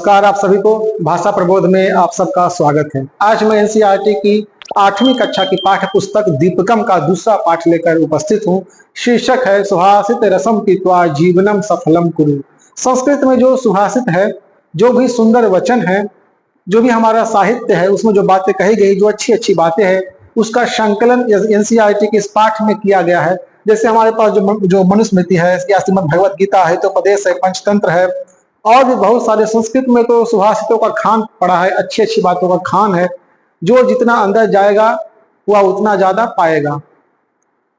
नमस्कार आप सभी को। भाषा प्रबोध में आप सबका स्वागत है। आज मैं एनसीईआरटी की 8वीं कक्षा की पाठ्य पुस्तक दीपकम का दूसरा पाठ लेकर उपस्थित हूँ। शीर्षक है सुभाषित रसम पीत्वा जीवनम सफलम कुरु। संस्कृत में जो सुभाषित है, जो भी सुंदर वचन है, जो भी हमारा साहित्य है, उसमें जो बातें कही गई, जो अच्छी अच्छी बातें हैं, उसका संकलन एनसीईआरटी के इस पाठ में किया गया है। जैसे हमारे पास जो मनुस्मृति है, या श्रीमद् भगवत गीता है, तो उपदेश है, पंचतंत्र है, और भी बहुत सारे। संस्कृत में तो सुभाषितों का खान पड़ा है, अच्छी अच्छी बातों का खान है। जो जितना अंदर जाएगा वह उतना ज्यादा पाएगा।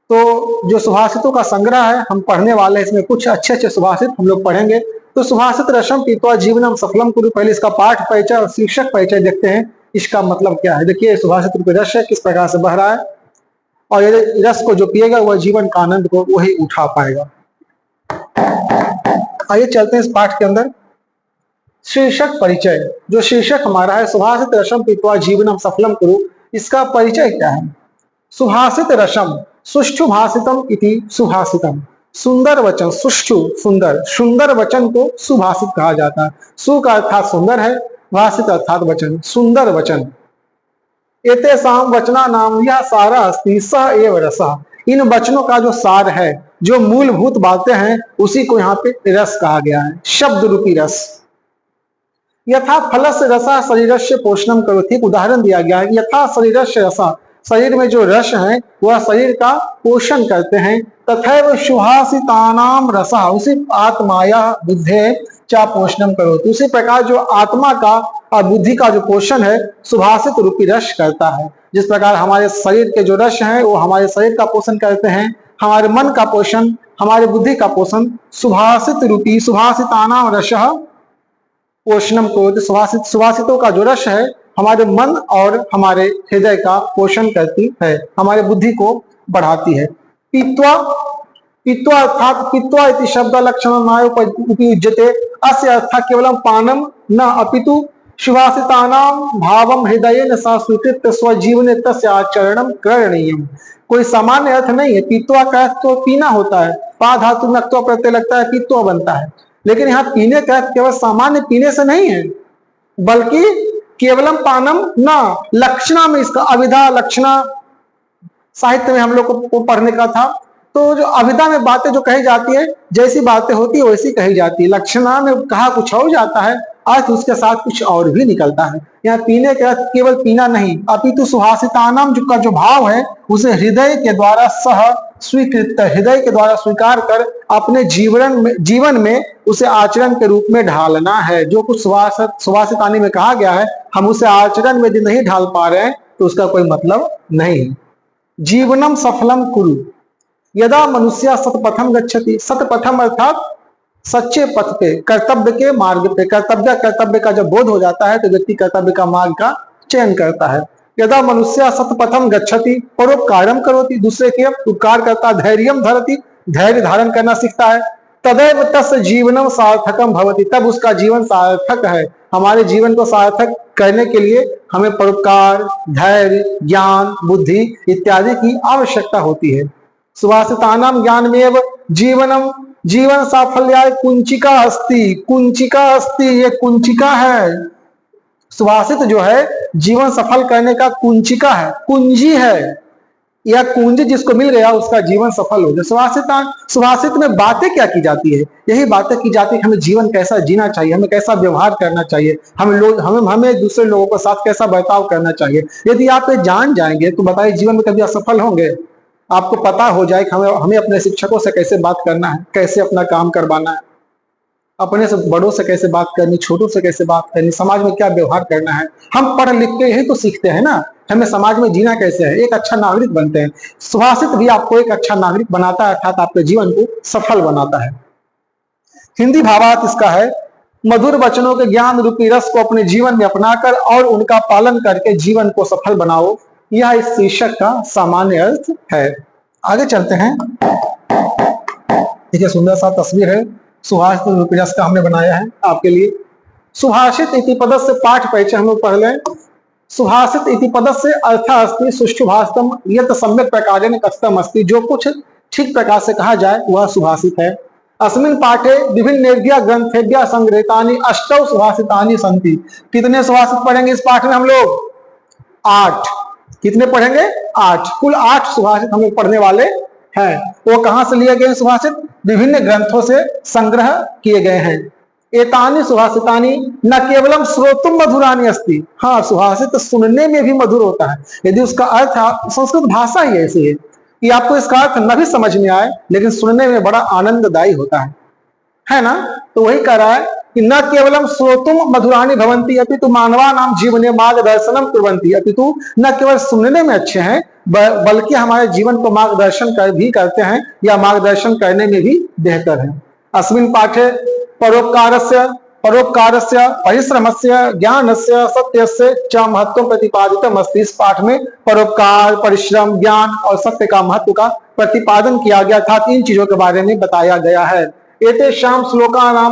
तो जो सुभाषितों का संग्रह है हम पढ़ने वाले हैं, इसमें कुछ अच्छे अच्छे सुभाषित हम लोग पढ़ेंगे। तो सुभाषित रसम पीत्वा जीवनम सफलम कुरु, पहले इसका पाठ परिचय और शीर्षक परिचय देखते हैं, इसका मतलब क्या है। देखिए, सुभाषित रूपी रस है, किस प्रकार से बह रहा है, और ये रस को जो पिएगा वह जीवन का आनंद को वही उठा पाएगा। आइए चलते हैं इस पाठ के अंदर। शीर्षक परिचय, जो शीर्षक हमारा है सुभाषित रसम पीत्वा जीवनम सफलम कुरु, इसका परिचय क्या है। सुभाषित रसम सुष्ठु भाषितम इति सुभाषितम, सुंदर वचन, सुष्ठु सुंदर, सुंदर वचन को सुभाषित कहा जाता है। सु का अर्थात सुंदर है, भाषित अर्थात वचन, सुंदर वचन। एतेषां वचना नाम यह सारा अस्ति स एव रसः, इन वचनों का जो सार है, जो मूलभूत बातें हैं, उसी को यहाँ पे रस कहा गया है, शब्द रूपी रस। यथा फलस्य रसा शरीरस्य पोषणम करोति, उदाहरण दिया गया है। यथा शरीरस्य रसा, शरीर में जो रस है वह शरीर का पोषण करते हैं। तथैव सुभाषितानाम रसा, उसी आत्माया बुद्धे चा पोषणम करोति, उसी प्रकार जो आत्मा का और बुद्धि का जो पोषण है सुभाषित रूपी रस करता है। जिस प्रकार हमारे शरीर के जो रस हैं वो हमारे शरीर का पोषण करते हैं, हमारे मन का पोषण, हमारे बुद्धि का पोषण सुभाषित रूपी सुभाषितानाम रसः पोषणम करोति, सुभाषितों का जो रस है हमारे मन और हमारे हृदय का पोषण करती है, हमारे बुद्धि को बढ़ाती है। पीत्वा, पीत्वा अर्थात पीत्वा इति शब्द लक्षण उपयुज्यते, अस्य अर्थः केवलं पानम न अपितु सुभाषितानां भावम हृदयेन सा स्वीकृत्य स्वजीवने तस्य आचरणम करणीयम। कोई सामान्य अर्थ नहीं है। पीत्वा का अर्थ तो पीना होता है, पा धातु नक्त्वा प्रत्यय लगता है, पीत्वा बनता है। लेकिन यहाँ पीने का अर्थ केवल सामान्य पीने से नहीं है, बल्कि केवलम पानम न, लक्षणा में इसका अभिधा लक्षणा साहित्य में हम लोग को पढ़ने का था। तो जो अभिधा में बातें जो कही जाती है, जैसी बातें होती है वैसी कही जाती है। लक्षणा में कहा कुछ और जाता है, अर्थ उसके साथ कुछ और भी निकलता है। यहाँ पीने के अर्थ केवल पीना नहीं, अपितु सुभाषितानाम का जो भाव है उसे हृदय के द्वारा सह स्वीकृत, हृदय के द्वारा स्वीकार कर अपने जीवन में उसे आचरण के रूप में ढालना है। जो कुछ सुभाषितानी में कहा गया है हम उसे आचरण में यदि नहीं ढाल पा रहे हैं तो उसका कोई मतलब नहीं है। जीवनम सफलम कुरु, यदा मनुष्य सतपथम गच्छति, सतपथम अर्थात सच्चे पथ पे, कर्तव्य के मार्ग पे, कर्तव्य का जब बोध हो जाता है तो व्यक्ति कर्तव्य का मार्ग का चयन करता है। यदा मनुष्य सतपथम गच्छति परोपकारम करोति, दूसरे के उपकार करता, धैर्यम धरति, धैर्य धारण करना सीखता है। तदैव तस्य जीवनम सार्थकम भवति, तब उसका जीवन सार्थक है। हमारे जीवन को सार्थक करने के लिए हमें परोपकार, धैर्य, ज्ञान, बुद्धि इत्यादि की आवश्यकता होती है। सुभाषितानाम ज्ञानमेव जीवनम, जीवन साफल्याय कुंचिका अस्ति, कुंचिका अस्ति, ये कुंचिका है। सुभाषित जो है जीवन सफल करने का कुंचिका है, कुंजी है। यह कुंजी जिसको मिल गया उसका जीवन सफल हो गया। सुभाषित में बातें क्या की जाती है, यही बातें की जाती है हमें जीवन कैसा जीना चाहिए, हमें कैसा व्यवहार करना चाहिए, हमें दूसरे लोगों के साथ कैसा बर्ताव करना चाहिए। यदि आप ये जान जाएंगे तो बताइए जीवन में कभी असफल होंगे। आपको पता हो जाए कि हमें अपने शिक्षकों से कैसे बात करना है, कैसे अपना काम करवाना है, अपने से बड़ों से कैसे बात करनी, छोटों से कैसे बात करनी, समाज में क्या व्यवहार करना है। हम पढ़ लिख के यही तो सीखते हैं ना, हमें समाज में जीना कैसे है, एक अच्छा नागरिक बनते हैं। सुभाषित भी आपको एक अच्छा नागरिक बनाता है, अर्थात आपके जीवन को सफल बनाता है। हिंदी भावार्थ इसका है, मधुर वचनों के ज्ञान रूपी रस को अपने जीवन में अपनाकर और उनका पालन करके जीवन को सफल बनाओ, यह इस शीर्षक का सामान्य अर्थ है। आगे चलते हैं। देखिए, सुंदर सा तस्वीर है सुभाषित रूपी रस का हमने बनाया है आपके लिए। सुभाषित इति पदस्य पाठ परिचय हम लोग पढ़ लें। सुभाषित इति पदस्य अर्थ अस्ति सुष्ठु भाषितम यत् सम्यक प्रकारेण कथितम अस्ति, जो कुछ ठीक प्रकार से कहा जाए वह सुभाषित है। अस्मिन् पाठे विभिन्नेभ्यः ग्रंथेभ्यः संगृहीतानि अष्टौ सुभाषितानि सन्ति। कितने सुभाषित पढ़ेंगे इस पाठ में हम लोग? 8। कितने पढ़ेंगे? 8। कुल 8 सुभाषित हम लोग पढ़ने वाले हैं। वो कहां से लिए गए सुभाषित? विभिन्न ग्रंथों से संग्रह किए गए हैं। एतानि सुभाषितानि न केवलम श्रोतुम मधुरानि अस्ति। हाँ, सुभाषित सुनने में भी मधुर होता है। यदि उसका अर्थ, संस्कृत भाषा ही ऐसी है कि आपको इसका अर्थ न भी समझ में आए लेकिन सुनने में बड़ा आनंददायी होता है ना? तो वही कह रहा है कि न केवलम श्रोतुम मधुरानि भवन्ति अपितु मानवानां जीवने मार्गदर्शनम कुर्वन्ति। अपितु न केवल सुनने में अच्छे हैं बल्कि हमारे जीवन को मार्गदर्शन भी करते हैं या मार्गदर्शन करने में भी बेहतर है। अस्मिन् पाठे परोपकारस्य परिश्रमस्य ज्ञानस्य सत्यस्य च महत्व प्रतिपादितम् अस्ति। इस पाठ में परोपकार, परिश्रम, ज्ञान और सत्य का महत्व का प्रतिपादन किया गया था। 3 चीजों के बारे में बताया गया है। एतेषां श्लोकानां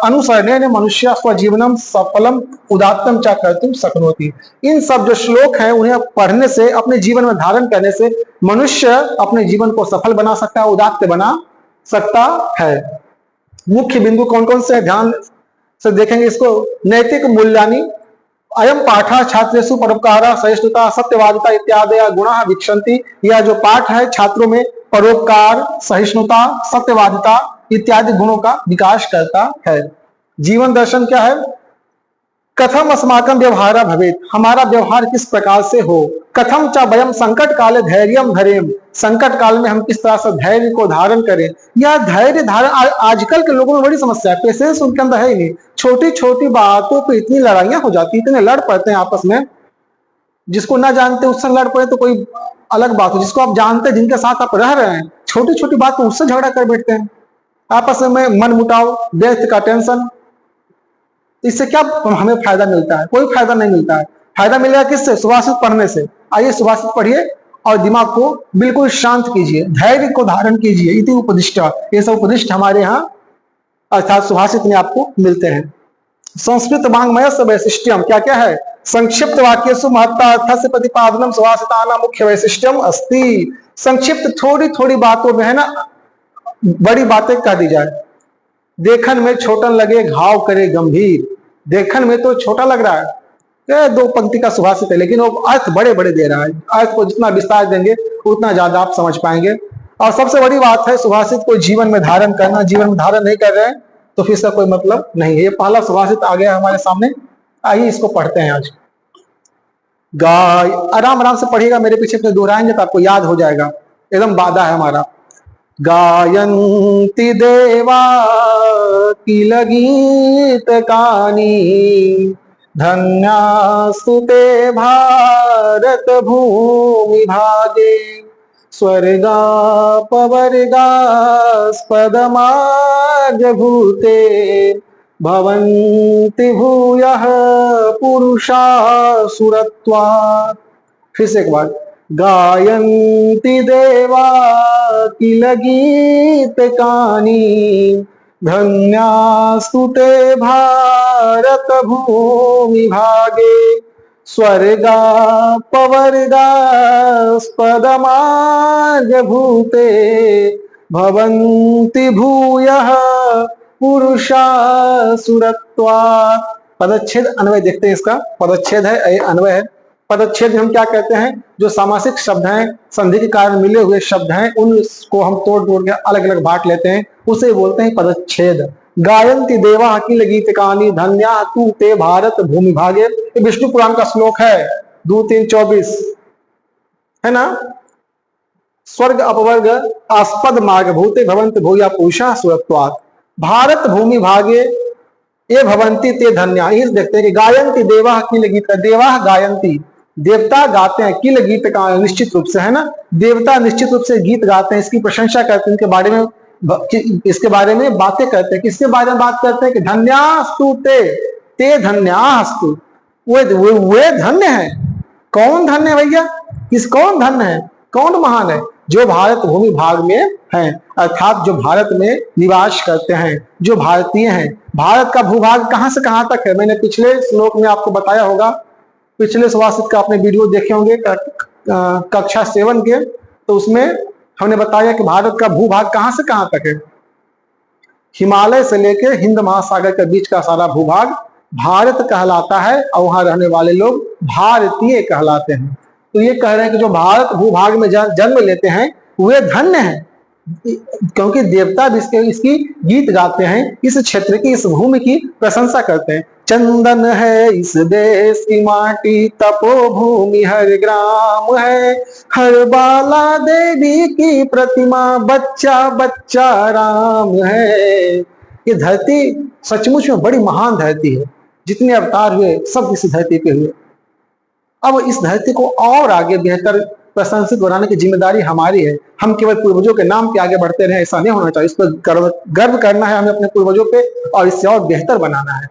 अनुसरणेन मनुष्य स्वजीवनं सफलम उदात्तम च कर्तुं शक्नोति। इन सब जो श्लोक हैं उन्हें पढ़ने से, अपने जीवन में धारण करने से मनुष्य अपने जीवन को सफल बना सकता है, उदात्त बना सकता है। मुख्य बिंदु कौन कौन से? ध्यान से देखेंगे इसको। नैतिक मूल्यानि अयम पाठा छात्रेषु परोपकार, सहिष्णुता, सत्यवादिता इत्यादि गुणाः विकसन्ति। यह जो पाठ है छात्रों में परोपकार, सहिष्णुता, सत्यवादिता इत्यादि गुणों का विकास करता है। जीवन दर्शन क्या है? कथम अस्माकं व्यवहार भवेत्। हमारा व्यवहार किस प्रकार से हो। कथम च वयम संकट काले धैर्यम धरेम। संकट काल में हम किस तरह से धैर्य को धारण करें। यह धैर्य धारण आजकल के लोगों में बड़ी समस्या है। पेशेंस उनके अंदर है ही नहीं। छोटी छोटी बातों पे इतनी लड़ाइयां हो जाती, इतने लड़ पड़ते हैं आपस में। जिसको ना जानते उससे लड़ पड़े तो कोई अलग बात हो, जिसको आप जानते हैं, जिनके साथ आप रह रहे हैं, छोटी छोटी बात तो उससे झगड़ा कर बैठते हैं। आपस में मन मुटाव, व्यर्थ का टेंशन। इससे क्या हमें फायदा मिलता है? कोई फायदा नहीं मिलता है। फायदा मिलेगा किससे? सुभाषित पढ़ने से। आइए सुभाषित पढ़िए और दिमाग को बिल्कुल शांत कीजिए, धैर्य को धारण कीजिए। इति उपदिष्ट, ये सब उपदिष्ट हमारे यहाँ अर्थात सुभाषित में आपको मिलते हैं। संस्कृत वाङ्मय वैशिष्ट्यम क्या क्या है? संक्षिप्त वाक्येषु महत्तार्थस्य प्रतिपादनम सुभाषितानां मुख्य वैशिष्ट्यम अस्ति। संक्षिप्त थोड़ी थोड़ी बातों में है ना, बड़ी बातें कह दी जाए। देखन में छोटन लगे घाव करे गंभीर। देखन में तो छोटा लग रहा है, 2 पंक्ति का सुभाषित है, लेकिन वो अर्थ बड़े बड़े दे रहा है। अर्थ को जितना विस्तार देंगे उतना ज्यादा आप समझ पाएंगे। और सबसे बड़ी बात है, सुभाषित को जीवन में धारण करना। जीवन में धारण नहीं कर रहे हैं तो फिर इसका कोई मतलब नहीं है। ये पहला सुभाषित आ गया हमारे सामने। आइए इसको पढ़ते हैं आज। गाय, आराम आराम से पढ़िएगा, मेरे पीछे अपने दोहराएंगे तो आपको याद हो जाएगा। एकदम वादा है हमारा। गायन्ति देवा किल गीतकानि, धन्यास्तु ते भारत भूमि भागे। स्वर्गापवर्गास्पदमार्गभूते, भवन्ति भूयः पुरुषा सुरत्वात्। फिर से एक बार। गायन्ति देवा किल गीतकानि, धन्यास्तु ते भारत भूमि भागे। स्वर्गापवर्गास्पदमार्गभूते, भवन्ति भूयः पुरुषा सुरत्वात्। पदच्छेद अन्वय देखते हैं इसका। पदच्छेद है, अन्वय है। पदच्छेद में हम क्या कहते हैं? जो सामासिक शब्द हैं, संधि के कारण मिले हुए शब्द हैं, उनको हम तोड़ तोड़ के अलग अलग बांट लेते हैं, उसे बोलते हैं पदच्छेद। गायन्ति देवा किल गीतकानि, धन्या तु ते भारत भूमि भागे। ये विष्णु पुराण का श्लोक है 2-3-24, है ना। स्वर्ग अपवर्ग आस्पद मार्ग भूते, भवन्ति भूया पुरुषा सुरत्वात्। भारत भूमि भागे ये भवन्ति ते धन्या। इस देखते हैं कि गायन्ति देवा किल गीत, देवा गायन्ति, देवता गाते हैं, किल गीत का निश्चित रूप से, है ना। देवता निश्चित रूप से गीत गाते हैं, इसकी प्रशंसा करते हैं, इनके बारे में, इसके बारे में बातें करते हैं। किसके बारे में बात करते हैं? कि धन्यास्तु ते धन्यास्तु, वे धन्य है। कौन धन्य है भैया? कौन धन्य है? कौन महान है? जो भारत भूमि भाग में हैं, अर्थात जो भारत में निवास करते हैं, जो भारतीय हैं। भारत का भूभाग कहां से कहां तक है? मैंने पिछले श्लोक में आपको बताया होगा, पिछले सुभाषित का आपने वीडियो देखे होंगे कक्षा 7 के, तो उसमें हमने बताया कि भारत का भूभाग कहां से कहां तक है। हिमालय से लेकर हिंद महासागर के बीच का सारा भूभाग भारत कहलाता है और वहां रहने वाले लोग भारतीय कहलाते हैं। तो ये कह रहे हैं कि जो भारत भूभाग में जन्म लेते हैं वे धन्य हैं, क्योंकि देवता भी इसकी गीत गाते हैं, इस क्षेत्र की, इस भूमि की प्रशंसा करते हैं। चंदन है इस देश की माटी, तपोभूमि हर ग्राम है, हर बाला देवी की प्रतिमा, बच्चा बच्चा राम है। ये धरती सचमुच में बड़ी महान धरती है, जितने अवतार हुए सब इस धरती पे हुए। अब इस धरती को और आगे बेहतर प्रशंसित बनाने की जिम्मेदारी हमारी है। हम केवल पूर्वजों के नाम पे आगे बढ़ते रहे, ऐसा नहीं होना चाहिए। इस पर गर्व करना है हमें अपने पूर्वजों पे, और इससे और बेहतर बनाना है।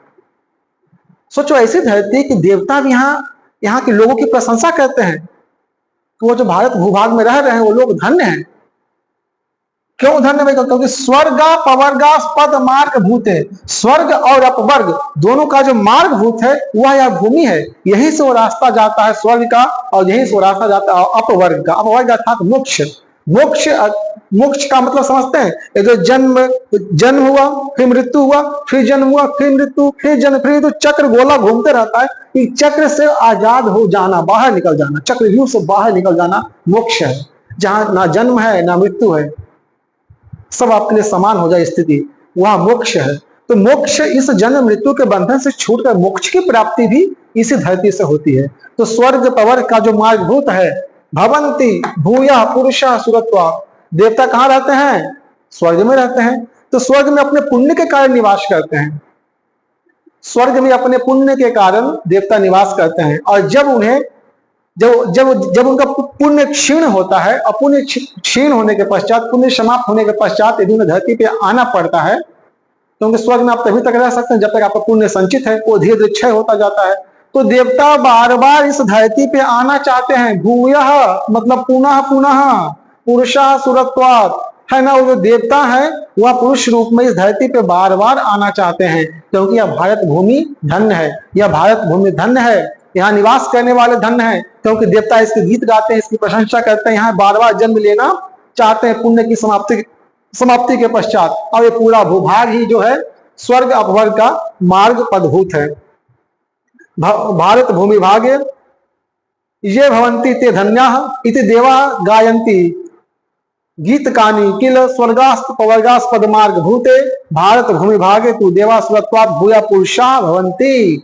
सोचो ऐसी धरती कि देवता भी यहाँ के लोगों की प्रशंसा करते हैं कि वो जो भारत भूभाग में रह रहे हैं वो लोग धन्य हैं। क्यों धन्य भाई? क्योंकि स्वर्ग पवर्गा पद मार्ग भूत है। स्वर्ग और अपवर्ग दोनों का जो मार्ग भूत है वह यह भूमि है। यहीं से वो रास्ता जाता है स्वर्ग का, और यहीं से वो रास्ता जाता है अपवर्ग का। अपवर्ग अर्थात मोक्ष। मोक्ष मोक्ष का मतलब समझते हैं? ये जो जन्म हुआ, फिर मृत्यु हुआ, फिर जन्म हुआ, फिर मृत्यु, फिर जन्म, फिर तो चक्र गोला घूमते रहता है। इस चक्र से आजाद हो जाना, बाहर निकल जाना, चक्रव्यूह से बाहर निकल जाना मोक्ष है। जहां ना जन्म है ना मृत्यु है, सब आपके लिए समान हो जाए स्थिति, वहां मोक्ष है। तो मोक्ष, इस जन्म मृत्यु के बंधन से छूटकर मोक्ष की प्राप्ति भी इसी धरती से होती है। तो स्वर्ग पवर का जो मार्गभूत है, भवंती भूया पुरुषा सुरत्वा, देवता कहाँ रहते हैं? स्वर्ग में रहते हैं। तो स्वर्ग में अपने पुण्य के कारण निवास करते हैं। स्वर्ग में अपने पुण्य के कारण देवता निवास करते हैं, और जब उन्हें जब उनका पुण्य क्षीण होता है, और पुण्य क्षीण होने के पश्चात, पुण्य समाप्त होने के पश्चात यदि उन्हें धरती पे आना पड़ता है, क्योंकि स्वर्ग में आप तभी तक रह सकते हैं जब तक आपका पुण्य संचित है, वो धीरे धीरे क्षय होता जाता है। तो देवता बार बार इस धरती पे आना चाहते हैं। भूयः मतलब पुनः पुनः, पुरुषा सुरत्वात्, है ना। वो जो देवता है वह पुरुष रूप में इस धरती पे बार बार आना चाहते हैं, क्योंकि यह भारत भूमि धन्य है। यह भारत भूमि धन्य है, यहाँ निवास करने वाले धन्य है, क्योंकि देवता इसके गीत गाते हैं, इसकी प्रशंसा करते हैं, यहाँ बार बार जन्म लेना चाहते हैं पुण्य की समाप्ति के पश्चात। और ये पूरा भूभाग ही जो है स्वर्ग अपवर्ग का मार्ग पदभूत है। भारत भूमि भागे ये भवंती ते धन्याः इति देवा गायन्ति गीतकानि किल स्वर्गास्त पवर्गास्पद मार्ग भूते, भारत भूमि भागे तू देवा सुरत्वात् भूया पुरुषा भवंती।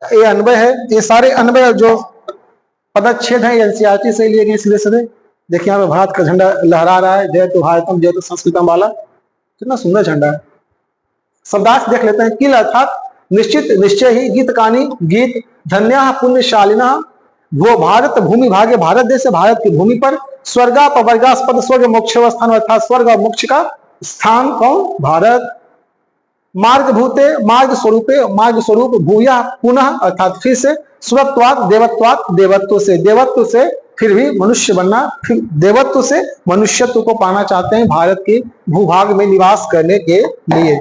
ये अन्वय है। ये सारे अन्वय जो पदच्छेद है एनसीईआरटी से लिए गए सीधे सीधे। देखिए यहाँ पे भारत का झंडा लहरा रहा है, जय तो भारतम जय तो संस्कृतम वाला, कितना सुंदर झंडा है। शब्दार्थ देख लेते हैं। किल अर्थात निश्चित, निश्चय ही, गीत कानी गीत, धन्या पुण्यशालिना, वो भारत भूमि भाग्य, भारत देश से, भारत की भूमि पर, स्वर्गा पवर्गास्पद स्वर्ग मोक्ष स्थान अर्थात स्वर्ग और मोक्ष का स्थान कौन? भारत। मार्ग भूते मार्ग स्वरूपे, मार्ग स्वरूप, भूया पुनः अर्थात फिर से, सुरत्वात् देवत्वात् देवत्व से, देवत्व से फिर भी मनुष्य बनना, फिर देवत्व से मनुष्यत्व को पाना चाहते हैं भारत के भूभाग में निवास करने के लिए।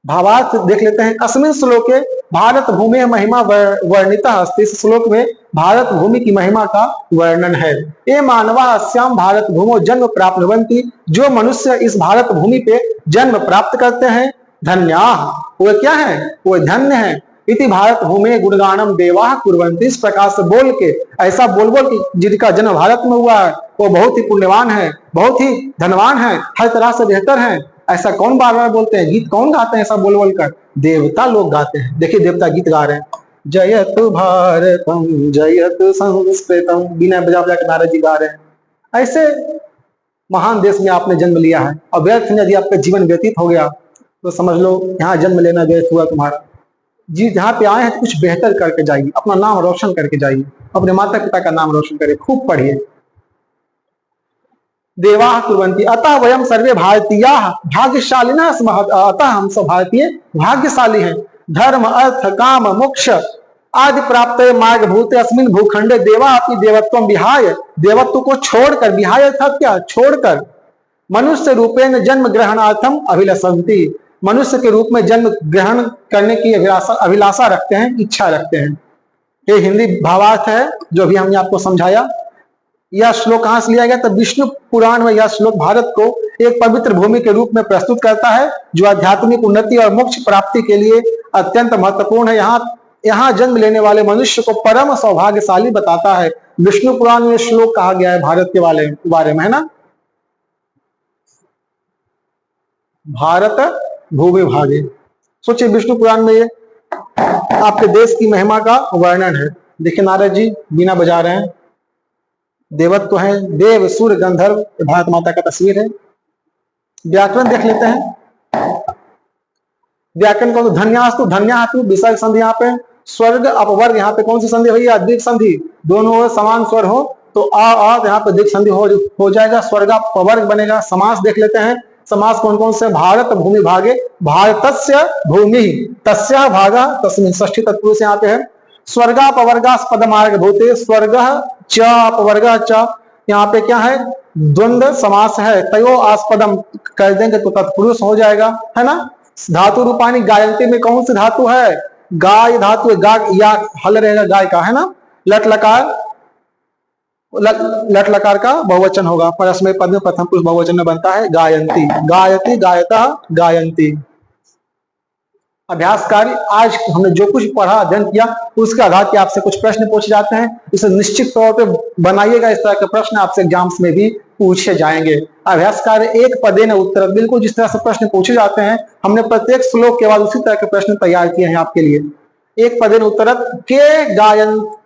भावार्थ देख लेते हैं। अस्मिन् श्लोके भारत भूमि महिमा वर्णिता अस्ति। इस श्लोक में भारत भूमि की महिमा का वर्णन है। ये मानवा अस्याम भारत भूमो जन्म प्राप्त भवन्ति, जो मनुष्य इस भारत भूमि पे जन्म प्राप्त करते हैं, धन्याः, वो क्या है? वो धन्य है। इति भारत भूमि गुणगानम देवाः कुर्वन्ति, इस प्रकार से बोल के, ऐसा बोल बोल के जिनका जन्म भारत में हुआ है वो बहुत ही पुण्यवान है, बहुत ही धनवान है, हर तरह से बेहतर है। ऐसा कौन बार बार बोलते हैं? गीत कौन गाते हैं ऐसा बोल बोल कर? देवता लोग गाते हैं। देखिए देवता गीत गा रहे हैं। जयत भारतम जयत संस्कृतम, बिना बजा बजा के नारद जी गा रहे हैं। ऐसे महान देश में आपने जन्म लिया है, और व्यर्थ में यदि आपका जीवन व्यतीत हो गया तो समझ लो यहाँ जन्म लेना व्यर्थ हुआ तुम्हारा। जी जहाँ पे आए हैं तो कुछ बेहतर करके जाइए, अपना नाम रोशन करके जाइए, अपने माता पिता का नाम रोशन करिए, खूब पढ़िए। देवाः कुर्वन्ति अतः वयम सर्वे भारतीयाः भाग्यशालिनः स्मः, अतः हम सब भारतीय भाग्यशाली हैं। धर्म अर्थ काम मोक्ष आदि प्राप्त मार्ग भूते अस्मिन् भूखंडे देवा अपनी देवत्वम विहाय, देवत्व को छोड़कर, विहाय अर्थात क्या? छोड़कर, मनुष्य रूपेण जन्म ग्रहणार्थम अभिलषन्ति, मनुष्य के रूप में जन्म ग्रहण करने की अभिलाषा रखते हैं, इच्छा रखते हैं। ये हिंदी भावार्थ है जो भी हमने आपको समझाया। यह श्लोक कहां से लिया गया? तो विष्णु पुराण में यह श्लोक भारत को एक पवित्र भूमि के रूप में प्रस्तुत करता है, जो आध्यात्मिक उन्नति और मोक्ष प्राप्ति के लिए अत्यंत महत्वपूर्ण है। यहाँ जन्म लेने वाले मनुष्य को परम सौभाग्यशाली बताता है। विष्णु पुराण में श्लोक कहा गया है भारत के बारे में, है ना। भारत भूमि भागे, सोचिए विष्णु पुराण में ये आपके देश की महिमा का वर्णन है। देखिए नारद जी बीना बजा रहे हैं, देवत्व है, देव सूर्य गंधर्व, भारत माता का तस्वीर है। व्याकरण देख लेते हैं। व्याकरण को धन्यास्तु धन्यातु विसर्ग संधि यहाँ पे, स्वर्ग अपवर्ग यहाँ पे कौन सी संधि हुई है? द्विक संधि। दोनों समान स्वर हो तो आ यहाँ पे द्विक संधि हो जाएगा, स्वर्ग अपवर्ग बनेगा। समास देख लेते हैं, समास कौन कौन से? भारत भूमि भागे, भारतस्य भूमि, तस्या भागा, तस्मिन् षष्ठी तत्पुरुष यहाँ पे है। स्वर्गापवर्गास्पद मार्ग भूते, स्वर्ग च अपवर्ग च, यहाँ पे क्या है? द्वंद्व समास है। तयो आस्पदम कर देंगे तो तत्पुरुष हो जाएगा, है ना। धातु रूपानी गायंती में कौन सी धातु है? गाय धातु है, गा या हल रहेगा गाय का, है ना। लट लकार का बहुवचन होगा, परस्मय पद में प्रथम पुरुष बहुवचन में बनता है गायंती, गायती, गायता, गायंती। अभ्यास कार्य, आज हमने जो कुछ पढ़ा अध्ययन किया उसके आधार पर आपसे कुछ प्रश्न पूछे जाते हैं, इसे निश्चित तौर पे बनाइएगा। इस तरह के प्रश्न आपसे एग्जाम्स में भी पूछे जाएंगे। अभ्यास कार्य एक पदेन उत्तर, बिल्कुल जिस तरह से प्रश्न पूछे जाते हैं हमने प्रत्येक श्लोक के बाद उसी तरह के प्रश्न तैयार किए हैं आपके लिए। एक पदेन उत्तर,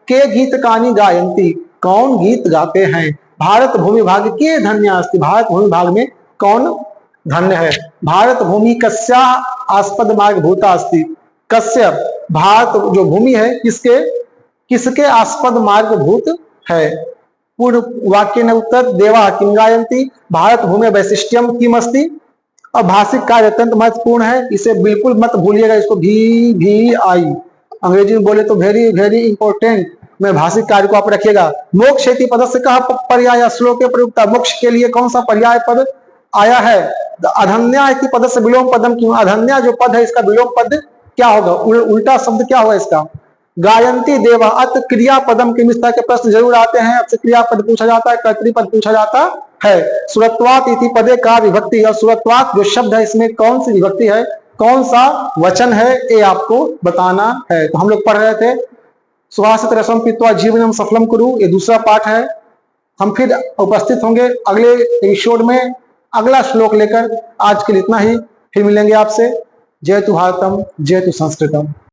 के गीत कानी गायंती, कौन गीत गाते हैं? भारत भूमि भाग के धन्य अस्ति, भारत भूमि भाग में कौन धन्य है? भारत भूमि कस्या आस्पद मार्ग भूता अस्ति, कस्य, भारत जो भूमि है किसके आस्पद मार्ग भूत है? पूर्ण वाक्य ने उत्तर, देवा किम गायंती, भारत भूमि वैशिष्ट्यम किम अस्ति। अब भाषिक कार्य अत्यंत महत्वपूर्ण है, इसे बिल्कुल मत भूलिएगा। इसको भी आई अंग्रेजी में बोले तो वेरी वेरी इंपॉर्टेंट में भाषिक कार्य को आप रखिएगा। मोक्ष इति पद से कहा पर्याय श्लोक प्रयुक्त, मोक्ष के लिए कौन सा पर्याय पद आया है? अधन्या इति पद से विलोम पदम क्यों? अधन्या जो पद है इसका विलोम पद क्या होगा? उल्टा शब्द क्या होगा इसका? गायंती देवा, अत क्रिया पदम किम, इस तरह के प्रश्न जरूर आते हैं। आपसे क्रिया पद पूछा जाता है, कर्तृपद पूछा जाता है। सुरत्वात इति पदे का विभक्ति, और सुरत्वात जो शब्द है इसमें कौन सी विभक्ति है, कौन सा वचन है, ये आपको बताना है। तो हम लोग पढ़ रहे थे सुभाषित रसम पीत्वा जीवनम सफलम कुरु, ये दूसरा पाठ है। हम फिर उपस्थित होंगे अगले एपिसोड में अगला श्लोक लेकर। आज के लिए इतना ही, फिर मिलेंगे आपसे। जय तु भारतम, जय तु संस्कृतम।